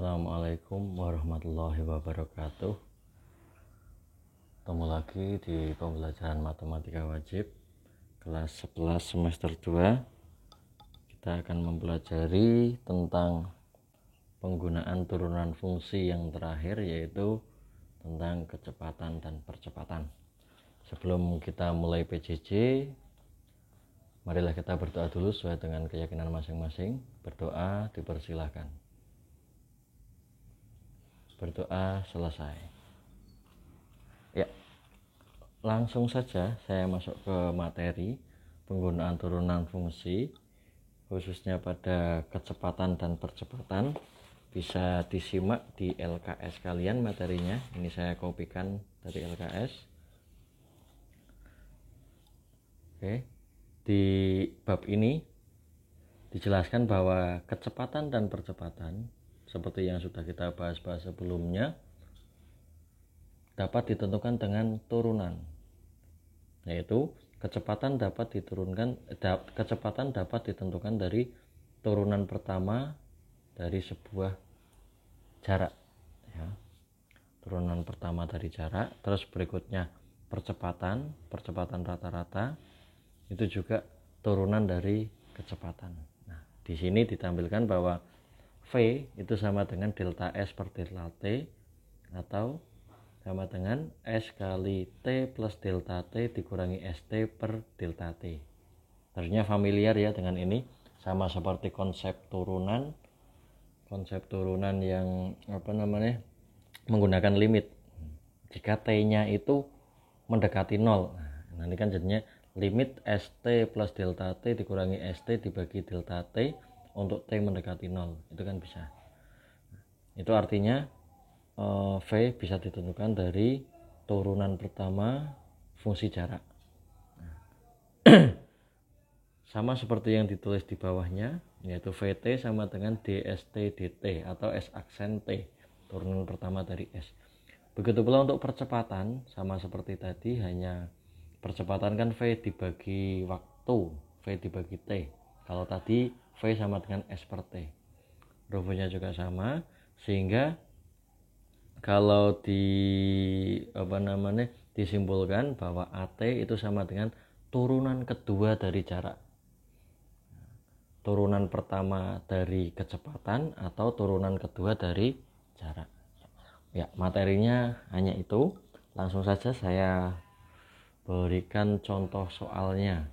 Assalamualaikum warahmatullahi wabarakatuh. Ketemu lagi di pembelajaran matematika wajib kelas 11 semester 2. Kita akan mempelajari tentang penggunaan turunan fungsi yang terakhir, yaitu tentang kecepatan dan percepatan. Sebelum kita mulai PJJ, marilah kita berdoa dulu sesuai dengan keyakinan masing-masing. Berdoa dipersilahkan. Berdoa selesai. Ya, langsung saja saya masuk ke materi penggunaan turunan fungsi, khususnya pada kecepatan dan percepatan. Bisa disimak di LKS kalian materinya. Ini saya kopikan dari LKS. Oke, di bab ini dijelaskan bahwa kecepatan dan percepatan, seperti yang sudah kita bahas sebelumnya, dapat ditentukan dengan turunan, yaitu kecepatan dapat ditentukan dari turunan pertama dari sebuah jarak, ya. Turunan pertama dari jarak, terus berikutnya percepatan rata-rata, itu juga turunan dari kecepatan. Nah, di sini ditampilkan bahwa V itu sama dengan delta S per delta T, atau sama dengan S kali T plus delta T dikurangi ST per delta T. Harusnya familiar ya dengan ini, sama seperti konsep turunan yang menggunakan limit. Jika T-nya itu mendekati 0, nah ini kan jadinya limit ST plus delta T dikurangi ST dibagi delta T untuk T mendekati 0, itu kan bisa. Itu artinya V bisa ditentukan dari turunan pertama fungsi jarak. Sama seperti yang ditulis di bawahnya, yaitu VT sama dengan DST dt atau S aksen T, turunan pertama dari S. Begitu pula untuk percepatan, sama seperti tadi, hanya percepatan kan V dibagi waktu, V dibagi T. Kalau tadi V sama dengan S per T. Rumusnya juga sama, sehingga kalau disimpulkan bahwa AT itu sama dengan turunan kedua dari jarak. Turunan pertama dari kecepatan atau turunan kedua dari jarak. Ya, materinya hanya itu. Langsung saja saya berikan contoh soalnya.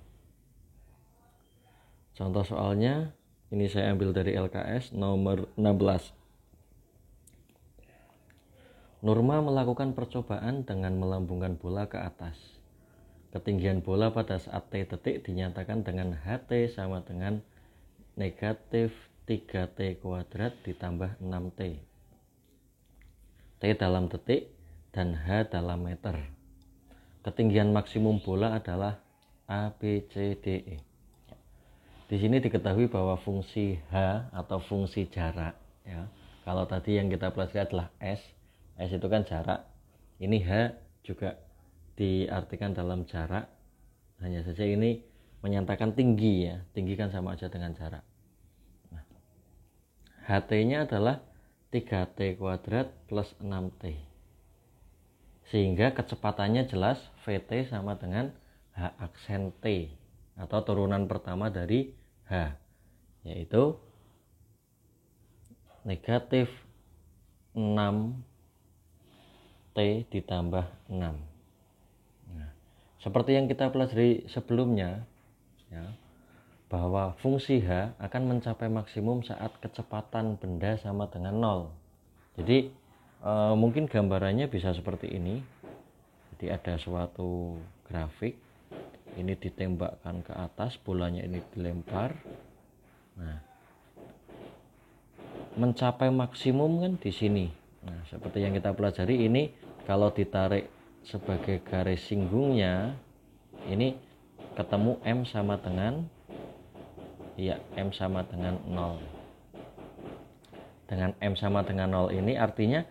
Contoh soalnya ini saya ambil dari LKS nomor 16. Nurma melakukan percobaan dengan melambungkan bola ke atas. Ketinggian bola pada saat T detik dinyatakan dengan HT sama dengan negatif 3T kuadrat ditambah 6T. T dalam detik dan H dalam meter. Ketinggian maksimum bola adalah A, B, C, D, E. Di sini diketahui bahwa fungsi H atau fungsi jarak, ya. Kalau tadi yang kita pelajari adalah S itu kan jarak. Ini H juga diartikan dalam jarak. Hanya saja ini menyatakan tinggi, ya. Tinggi kan sama aja dengan jarak. Nah, HT-nya adalah 3T kuadrat plus 6T. Sehingga kecepatannya jelas VT sama dengan H aksen T atau turunan pertama dari H, yaitu negatif 6T ditambah 6. Nah, seperti yang kita pelajari sebelumnya, ya, bahwa fungsi H akan mencapai maksimum saat kecepatan benda sama dengan 0. Jadi mungkin gambarannya bisa seperti ini. Jadi ada suatu grafik, ini ditembakkan ke atas, bolanya ini dilempar. Nah, mencapai maksimum kan di sini. Nah, seperti yang kita pelajari ini, kalau ditarik sebagai garis singgungnya, ini ketemu M sama dengan M sama dengan 0. Dengan M sama dengan 0 ini artinya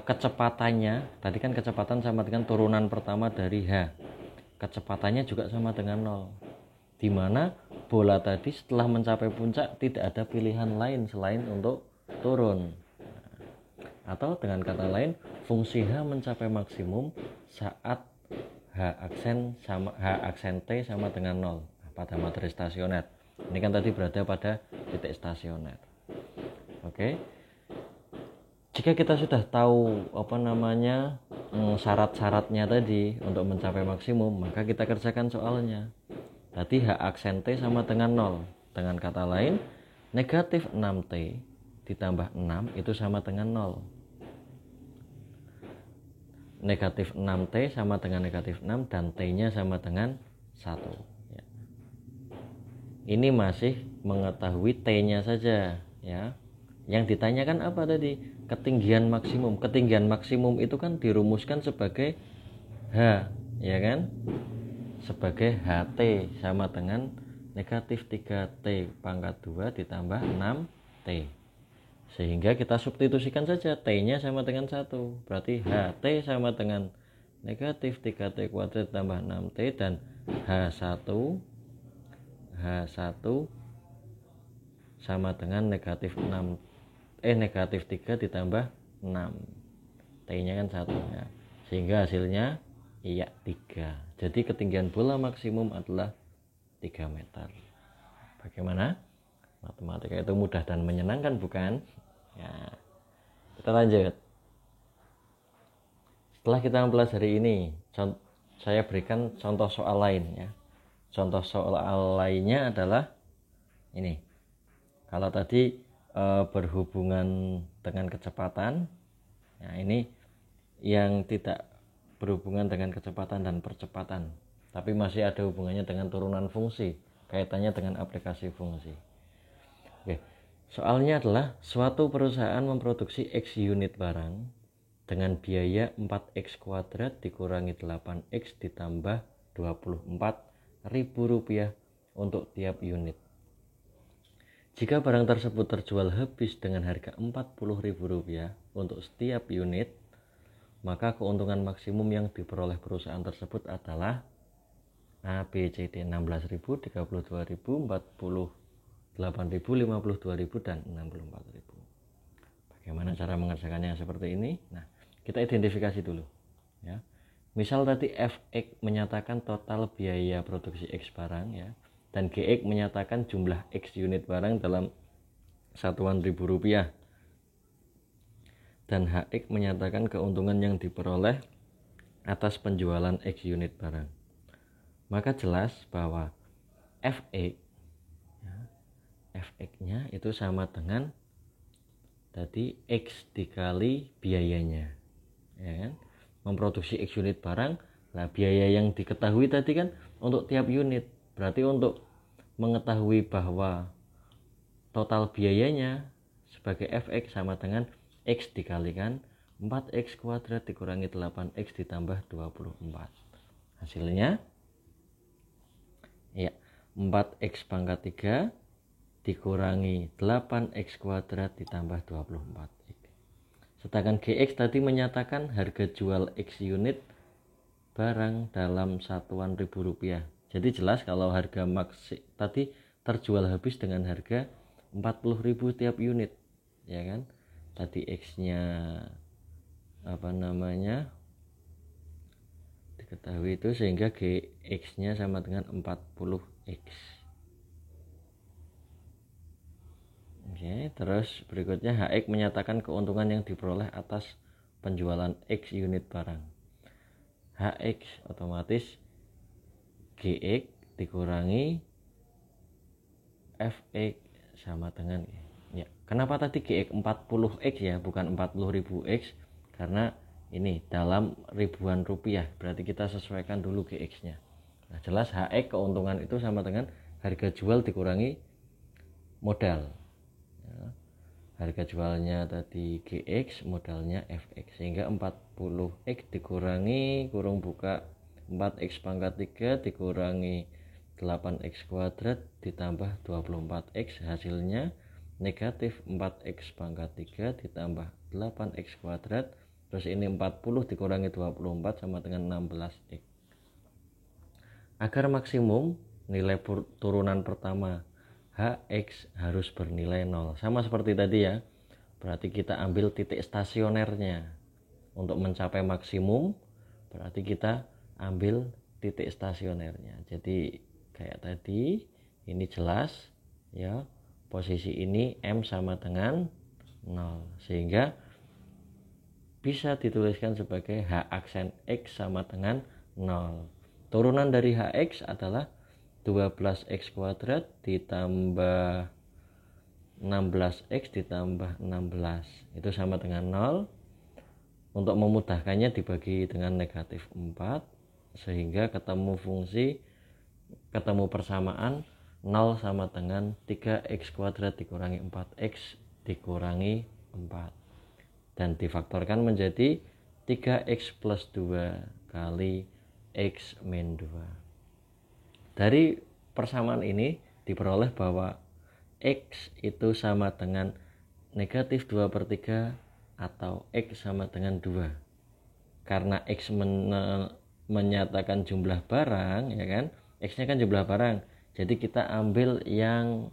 kecepatannya, tadi kan kecepatan sama dengan turunan pertama dari H. Kecepatannya juga sama dengan 0. Di mana bola tadi setelah mencapai puncak tidak ada pilihan lain selain untuk turun. Atau dengan kata lain, fungsi H mencapai maksimum saat H aksen T sama dengan 0 pada materi stasioner. Ini kan tadi berada pada titik stasioner. Oke. Jika kita sudah tahu syarat-syaratnya tadi untuk mencapai maksimum, maka kita kerjakan soalnya. Tadi H aksen T sama dengan 0. Dengan kata lain, negatif 6T ditambah 6 itu sama dengan 0. Negatif 6T sama dengan negatif 6 dan T-nya sama dengan 1. Ya. Ini masih mengetahui T-nya saja. Ya. Yang ditanyakan apa tadi? Ketinggian maksimum. Ketinggian maksimum itu kan dirumuskan sebagai H, ya kan? Sebagai HT sama dengan negatif 3T pangkat 2 ditambah 6T. Sehingga kita substitusikan saja, T-nya sama dengan 1. Berarti HT sama dengan negatif 3T kuadrat tambah 6T dan H1 sama dengan negatif 3 ditambah 6. T-nya kan 1. Ya. Sehingga hasilnya iya 3. Jadi ketinggian bola maksimum adalah 3 meter. Bagaimana? Matematika itu mudah dan menyenangkan, bukan? Ya, kita lanjut. Setelah kita mempelajari ini, saya berikan contoh soal lain ya. Contoh soal lainnya adalah ini. Kalau tadi berhubungan dengan kecepatan, ya ini yang tidak berhubungan dengan kecepatan dan percepatan, tapi masih ada hubungannya dengan turunan fungsi, kaitannya dengan aplikasi fungsi. Oke. Soalnya adalah suatu perusahaan memproduksi X unit barang dengan biaya 4X kuadrat dikurangi 8X ditambah 24.000 rupiah untuk tiap unit. Jika barang tersebut terjual habis dengan harga 40.000 rupiah untuk setiap unit, maka keuntungan maksimum yang diperoleh perusahaan tersebut adalah A, B, C, D 16.000, 32.000, 8.000, 52.000 dan 64.000. Bagaimana cara mengerjakannya seperti ini? Nah, kita identifikasi dulu ya. Misal tadi Fx menyatakan total biaya produksi X barang ya, dan Gx menyatakan jumlah X unit barang dalam satuan ribu rupiah, dan Hx menyatakan keuntungan yang diperoleh atas penjualan X unit barang. Maka jelas bahwa Fx Fx-nya itu sama dengan tadi X dikali biayanya, ya kan? Memproduksi X unit barang, nah biaya yang diketahui tadi kan untuk tiap unit. Berarti untuk mengetahui bahwa total biayanya sebagai Fx sama dengan X dikalikan 4X kuadrat dikurangi 8X ditambah 24. Hasilnya ya 4X pangkat 3 dikurangi 8X kuadrat ditambah 24X. Sedangkan Gx tadi menyatakan harga jual X unit barang dalam satuan ribu rupiah. Jadi jelas kalau harga maksi tadi terjual habis dengan harga 40.000 tiap unit, ya kan? Tadi X-nya diketahui itu, sehingga Gx-nya sama dengan 40X. Oke, terus berikutnya Hx menyatakan keuntungan yang diperoleh atas penjualan X unit barang. Hx otomatis Gx dikurangi Fx sama dengan ya. Kenapa tadi Gx 40X ya, bukan 40.000X? Karena ini dalam ribuan rupiah, berarti kita sesuaikan dulu Gx-nya. Nah, jelas Hx keuntungan itu sama dengan harga jual dikurangi modal. Harga jualnya tadi Gx, modalnya Fx, sehingga 40X dikurangi kurung buka 4X pangkat 3 dikurangi 8X kuadrat ditambah 24X, hasilnya negatif 4X pangkat 3 ditambah 8X kuadrat, terus ini 40 dikurangi 24 sama dengan 16X. Agar maksimum nilai turunan pertama Hx harus bernilai 0. Sama seperti tadi ya, berarti kita ambil titik stasionernya. Untuk mencapai maksimum berarti kita ambil titik stasionernya. Jadi kayak tadi ini jelas ya, posisi ini M sama dengan 0, sehingga bisa dituliskan sebagai H aksen X sama dengan 0. Turunan dari Hx adalah 12x kuadrat ditambah 16x ditambah 16, itu sama dengan 0. Untuk memudahkannya dibagi dengan negatif 4, sehingga ketemu persamaan 0 sama dengan 3x kuadrat dikurangi 4x dikurangi 4, dan difaktorkan menjadi 3x plus 2 kali x min 2. Dari persamaan ini diperoleh bahwa x itu sama dengan negatif 2/3 atau x sama dengan 2. Karena x menyatakan jumlah barang, ya kan, x nya kan jumlah barang, jadi kita ambil yang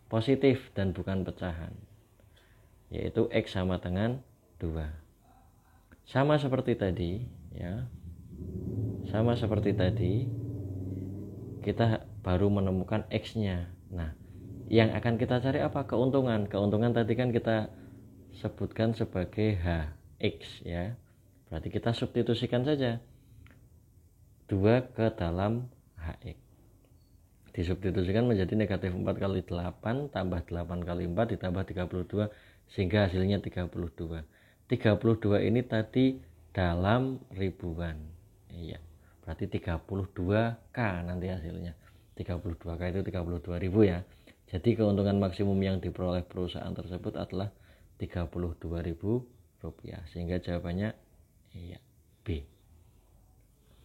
positif dan bukan pecahan, yaitu x sama dengan 2. Sama seperti tadi ya, sama seperti tadi kita baru menemukan x nya. Nah, yang akan kita cari apa? Keuntungan tadi kan kita sebutkan sebagai Hx ya. Berarti kita substitusikan saja 2 ke dalam Hx. Disubstitusikan menjadi negatif 4 kali 8 tambah 8 kali 4 ditambah 32, sehingga hasilnya 32. 32 ini tadi dalam ribuan. Iya. Berarti 32K nanti hasilnya. 32K itu 32.000 ya. Jadi keuntungan maksimum yang diperoleh perusahaan tersebut adalah Rp32.000, sehingga jawabannya iya B.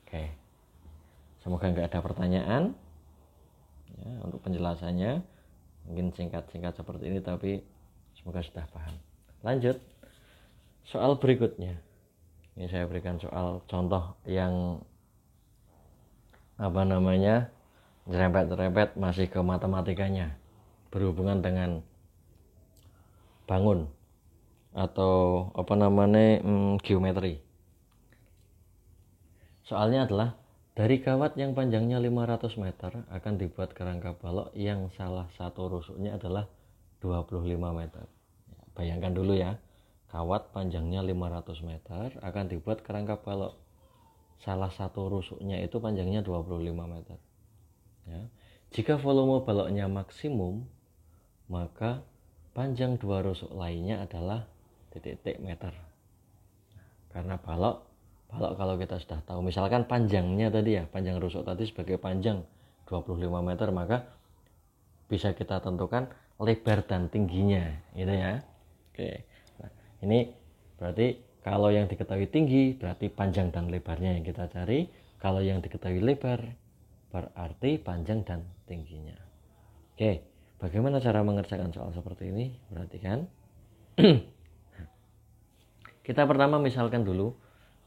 Oke, semoga nggak ada pertanyaan ya, untuk penjelasannya mungkin singkat-singkat seperti ini, tapi semoga sudah paham. Lanjut soal berikutnya. Ini saya berikan soal contoh yang nyerempet-nyerempet masih ke matematikanya, berhubungan dengan bangun atau geometri. Soalnya adalah dari kawat yang panjangnya 500 meter akan dibuat kerangka balok yang salah satu rusuknya adalah 25 meter. Bayangkan dulu ya, kawat panjangnya 500 meter akan dibuat kerangka balok, salah satu rusuknya itu panjangnya 25 meter ya. Jika volume baloknya maksimum, maka panjang dua rusuk lainnya adalah titik-titik meter. Karena balok kalau kita sudah tahu, misalkan panjangnya tadi ya, panjang rusuk tadi sebagai panjang 25 meter, maka bisa kita tentukan lebar dan tingginya, gitu ya. Oke. Nah, ini berarti kalau yang diketahui tinggi berarti panjang dan lebarnya yang kita cari. Kalau yang diketahui lebar berarti panjang dan tingginya. Oke. Bagaimana cara mengerjakan soal seperti ini? Perhatikan. Kita pertama misalkan dulu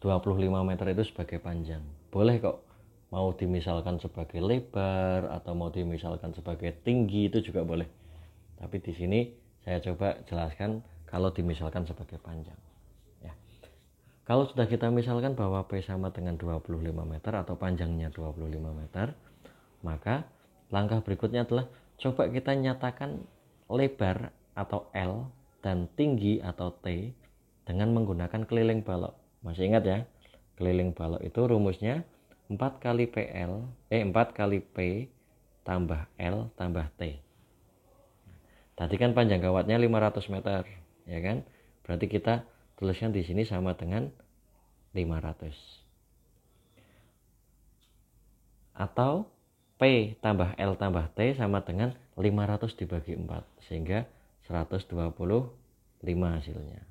25 meter itu sebagai panjang. Boleh kok mau dimisalkan sebagai lebar atau mau dimisalkan sebagai tinggi, itu juga boleh. Tapi di sini saya coba jelaskan kalau dimisalkan sebagai panjang. Ya. Kalau sudah kita misalkan bahwa P sama dengan 25 meter atau panjangnya 25 meter, maka langkah berikutnya adalah coba kita nyatakan lebar atau L dan tinggi atau T dengan menggunakan keliling balok. Masih ingat ya? Keliling balok itu rumusnya 4 kali P tambah L tambah T. Tadi kan panjang kawatnya 500 meter, ya kan? Berarti kita tuliskan di sini sama dengan 500. Atau P tambah L tambah T sama dengan 500 dibagi 4, sehingga 125 hasilnya.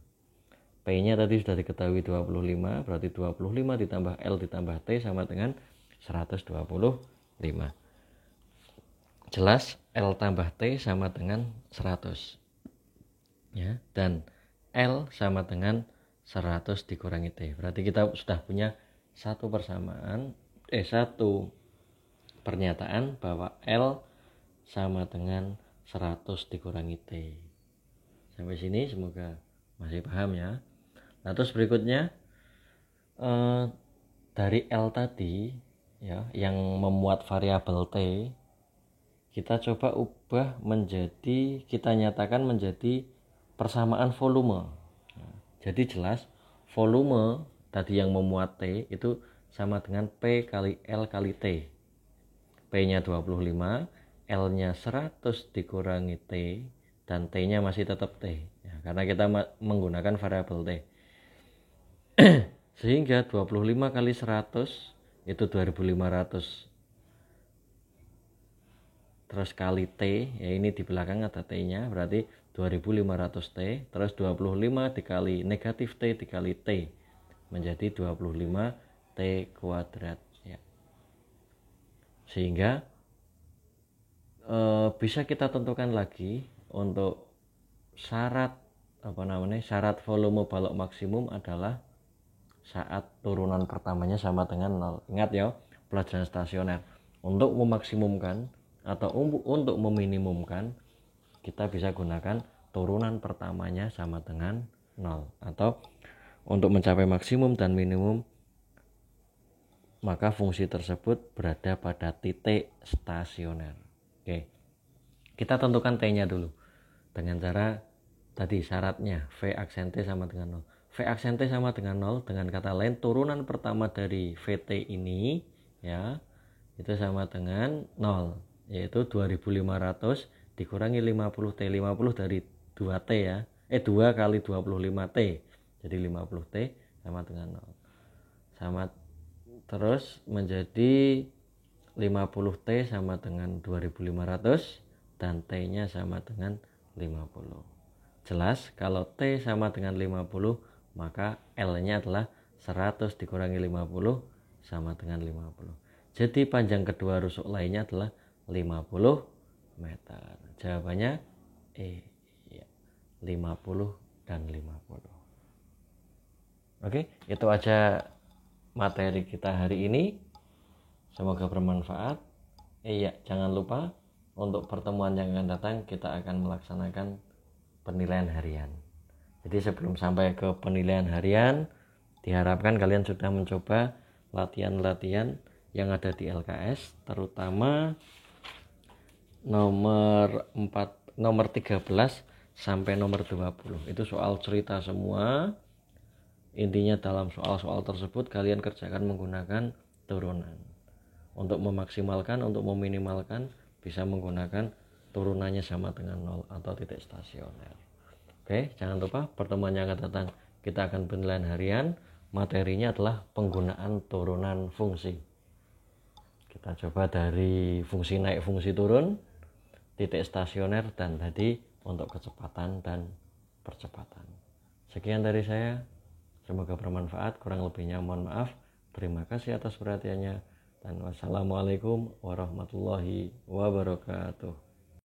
P-nya tadi sudah diketahui 25, berarti 25 ditambah L ditambah T sama dengan 125. Jelas L tambah T sama dengan 100. Ya, dan L sama dengan 100 dikurangi T. Berarti kita sudah punya satu pernyataan bahwa L sama dengan 100 dikurangi T. Sampai sini semoga masih paham ya. Nah, terus berikutnya dari L tadi ya yang memuat variabel T, kita coba ubah menjadi, kita nyatakan menjadi persamaan volume. Nah, jadi jelas volume tadi yang memuat T itu sama dengan P kali L kali T. P-nya 25, L-nya 100 dikurangi T, dan T-nya masih tetap T. Ya, karena kita menggunakan variabel T. Sehingga 25 kali 100 itu 2500. Terus kali T, ya ini di belakang ada T-nya, berarti 2500 T. Terus 25 dikali negatif T dikali T, menjadi 25 T kuadrat. Ya. Sehingga bisa kita tentukan lagi untuk syarat syarat volume balok maksimum adalah saat turunan pertamanya sama dengan 0. Ingat ya, pelajaran stasioner. Untuk memaksimumkan atau untuk meminimumkan, kita bisa gunakan turunan pertamanya sama dengan 0. Atau untuk mencapai maksimum dan minimum, maka fungsi tersebut berada pada titik stasioner. Oke, kita tentukan T-nya dulu dengan cara tadi syaratnya V aksen T sama dengan 0. V aksen T sama dengan 0, dengan kata lain turunan pertama dari VT ini ya itu sama dengan 0, yaitu 2500 dikurangi 50T. 50 dari 2T ya. 2 kali 25T. Jadi 50T sama dengan 0. Sama terus menjadi 50T sama dengan 2500 dan T-nya sama dengan 50. Jelas kalau T sama dengan 50, maka L-nya adalah 100 dikurangi 50 sama dengan 50. Jadi panjang kedua rusuk lainnya adalah 50 meter. Jawabannya ya, 50 dan 50. Oke, itu aja materi kita hari ini. Semoga bermanfaat. Iya, jangan lupa untuk pertemuan yang akan datang kita akan melaksanakan penilaian harian. Jadi sebelum sampai ke penilaian harian, diharapkan kalian sudah mencoba latihan-latihan yang ada di LKS, terutama nomor 13 sampai nomor 20. Itu soal cerita semua. Intinya dalam soal-soal tersebut kalian kerjakan menggunakan turunan. Untuk memaksimalkan, untuk meminimalkan, bisa menggunakan turunannya sama dengan 0 atau titik stasioner. Oke, jangan lupa pertemuan yang akan datang kita akan penilaian harian. Materinya adalah penggunaan turunan fungsi. Kita coba dari fungsi naik, fungsi turun, titik stasioner, dan tadi untuk kecepatan dan percepatan. Sekian dari saya. Semoga bermanfaat. Kurang lebihnya mohon maaf. Terima kasih atas perhatiannya. Dan wassalamualaikum warahmatullahi wabarakatuh.